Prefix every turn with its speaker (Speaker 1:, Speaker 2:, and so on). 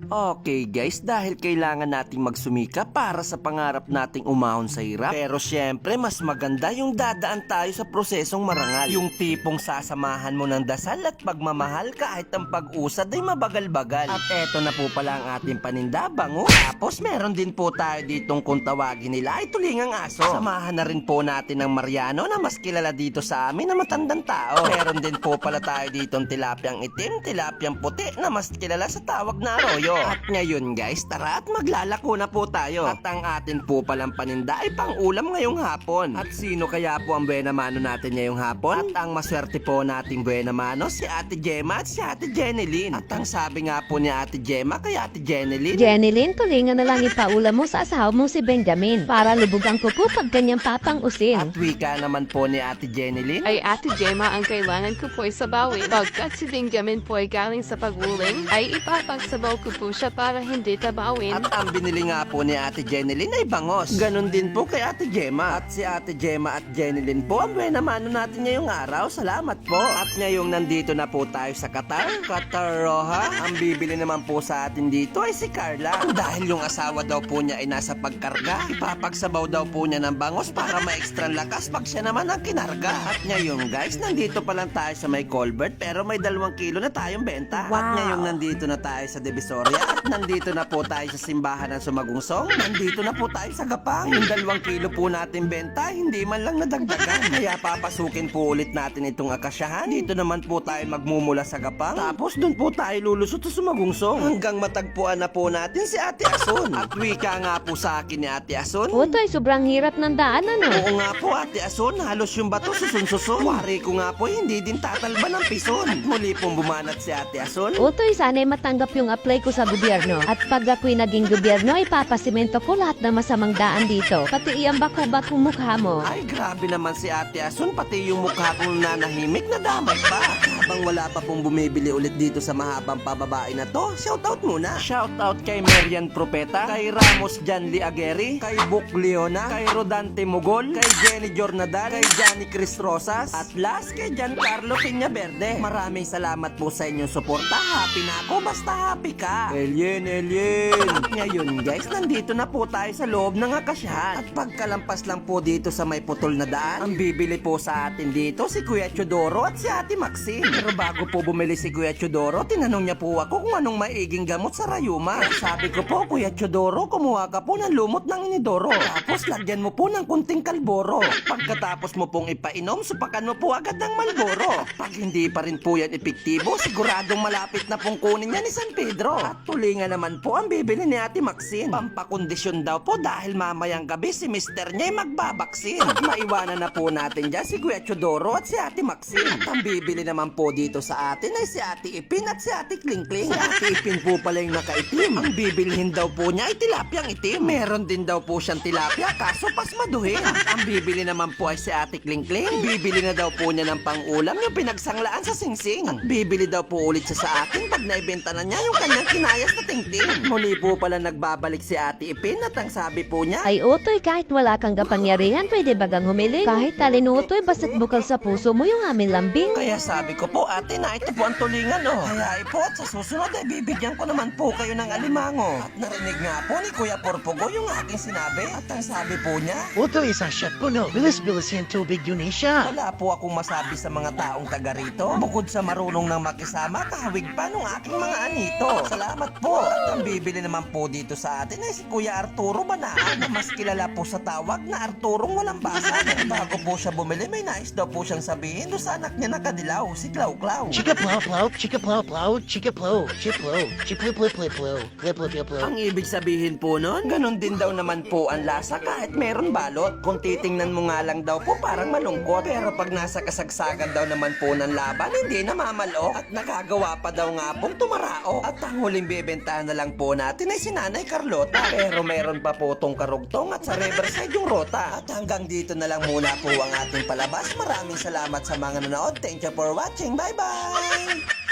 Speaker 1: Okay guys, dahil kailangan nating magsumika para sa pangarap nating umahon sa hirap. Pero syempre, mas maganda yung dadaan tayo sa prosesong marangal. Yung tipong sasamahan mo ng dasal at pagmamahal kahit ang pag-usad ay mabagal-bagal. At eto na po pala ang ating paninda, bango. Tapos meron din po tayo ditong kung tawagin nila ay tulingang aso. Samahan na rin po natin ng Mariano na mas kilala dito sa amin na matandang tao. Meron din po pala tayo ditong tilapyang itim, tilapyang puti na mas kilala sa tawag na arroyo. At ngayon guys, tara at maglalako na po tayo. At ang atin po palang paninda ay pang-ulam ngayong hapon. At sino kaya po ang buena mano natin ngayong hapon? At ang maswerte po nating buena mano, si Ate Gemma at si Ate Jenilyn. At ang sabi nga po ni Ate Gemma kay Ate Jenilyn,
Speaker 2: Jenilyn, tulingan na lang ipaulam mo sa asawa mo si Benjamin para lubugan ko po pag ganyang papang-usin.
Speaker 1: at wika naman po ni Ate Jenilyn,
Speaker 3: Ay Ate Gemma, ang kailangan ko po'y sabawin. Pagkat si Benjamin po'y galing sa paguling, ay ipapagsabaw ko po siya para hindi tabawin.
Speaker 1: at ang binili nga po ni Ate Jenilyn ay bangos. Ganon din po kay Ate Gemma. At si Ate Gemma at Jenilyn po ang buena mano natin ngayong araw. Salamat po. At ngayong nandito na po tayo sa Qatar Roja, ang bibili naman po sa atin dito ay si Carla. Dahil yung asawa daw po niya ay nasa pagkarga, ipapagsabaw daw po niya ng bangos para ma-extra lakas pag siya naman ang kinarga. At ngayon guys, nandito pa lang tayo sa may Colbert pero may 2 kilo na tayong benta. At ngayong nandito na tayo sa Divisoria at nandito na po tayo sa simbahan ng Sumagungsong. Nandito na po tayo sa Gapang. Yung 2 kilo po natin benta, hindi man lang nadagdagan. Kaya papasukin po ulit natin itong akasyahan. Dito naman po tayo magmumula sa Gapang. Tapos dun po tayo lulusot sa Sumagungsong. Hanggang matagpuan na po natin si Ate Asun. At wika nga po sa akin ni Ate Asun,
Speaker 2: Utoy, sobrang hirap ng daan ano.
Speaker 1: oo nga po Ate Asun, halos yung bato susun-susun. Wari ko nga po, hindi din tatalba ng pison. At muli pong bumanat si Ate Asun.
Speaker 2: Utoy, sana'y matanggap yung apply ko sa gobyerno. At pag ako'y naging gobyerno, ipapasimento ko lahat ng masamang daan dito. Pati iambak-bakong mukha mo.
Speaker 1: Ay, grabe naman si Ate Asun, pati yung mukha kong nanahimik na damay pa. Habang wala pa pong bumibili ulit dito sa mahabang pababae na to, shoutout muna. Shoutout kay Marian Propeta, kay Ramos Janly Agueri, kay Book Leona, kay Rodante Mugol, kay Jenny Jornadal, kay Johnny Chris Rosas, at last kay Giancarlo Peñaverde. Maraming salamat po sa inyong suporta. Happy na ako, basta happy ka. Elien. At ngayon guys, nandito na po tayo sa loob ng akasyahan. At pagkalampas lang po dito sa may putol na daan, ang bibili po sa atin dito si Kuya Chodoro at si Ate Maxine. Pero bago po bumili si Kuya Chodoro, tinanong niya po ako kung anong maiging gamot sa rayuma. Sabi ko po, Kuya Chodoro, kumuha ka po ng lumot ng inidoro. Tapos lagyan mo po ng kunting kalboro. Pagkatapos mo pong ipainom, supakan mo po agad ng Malboro. Pag hindi pa rin po yan epektibo, siguradong malapit na pong kunin niya ni San Pedro. At tulingan naman po ang bibili ni Ate Maxine. Pampakondisyon daw po dahil mamayang gabi si mister niya ay magbabaksin. At maiwanan na po natin dyan si Kuya Chodoro at si Ate Maxine. At ang bibili naman po dito sa atin ay si Ate Ipin at si Ate Klingkling. Si Ate Ipin po pala yung nakaitim. Ang bibilhin daw po niya ay tilapyang itim. Meron din daw po siyang tilapia kaso pasmaduhin. At ang bibili naman po ay si Ate Klingkling. Bibili na daw po niya ng pang-ulam yung pinagsanglaan sa singsing. At bibili daw po ulit siya sa akin pag naibenta na niya yung kanyang kinayas na tingting. Muli po pala nagbabalik si Ate Ipin at ang sabi po niya,
Speaker 2: Ay Utoy, kahit wala kang kapangyarihan, pwede bagang humili? Kahit talinutoy, basta't bukal sa puso mo yung aming lambing.
Speaker 1: kaya sabi ko po ate na ito po ang tulingan oh. Kaya po at sa susunod ay bibigyan ko naman po kayo ng alimango. At narinig nga po ni Kuya Porpogo yung aking sinabi. At ang sabi po niya,
Speaker 4: Utoy, isang shot puno. Bilis-bilis yung tubig yun siya.
Speaker 1: wala po akong masabi sa mga taong taga rito. Bukod sa marunong ng makisama, kahawig pa nung aking mga anito. Salamat po. At ang bibili naman po dito sa atin ay si Kuya Arturo Banaan na mas kilala po sa tawag na Arturong walang basa. Bago po siya bumili, may nais daw po siyang sabihin doon sa anak niya na kadilaw, si Clau Clau.
Speaker 4: Chika plow plow, chika plow plow, chika plow, chiplow, chiplow plip plip plow, plip plip plip plow.
Speaker 1: Ang ibig sabihin po nun, ganun din daw naman po ang lasa kahit meron balot. Kung titingnan mo nga lang daw po parang malungkot. Pero pag nasa kasagsagan daw naman po ng laban, hindi namamalo. At nakagawa pa daw nga pong tumarao. At ang huling bibentahan na lang po natin ay si Nanay Carlota. Pero meron pa po tong karugtong at sa Riverside yung rota. At hanggang dito na lang muna po ang ating palabas. Maraming salamat sa mga nanood. Thank you for watching. Bye-bye!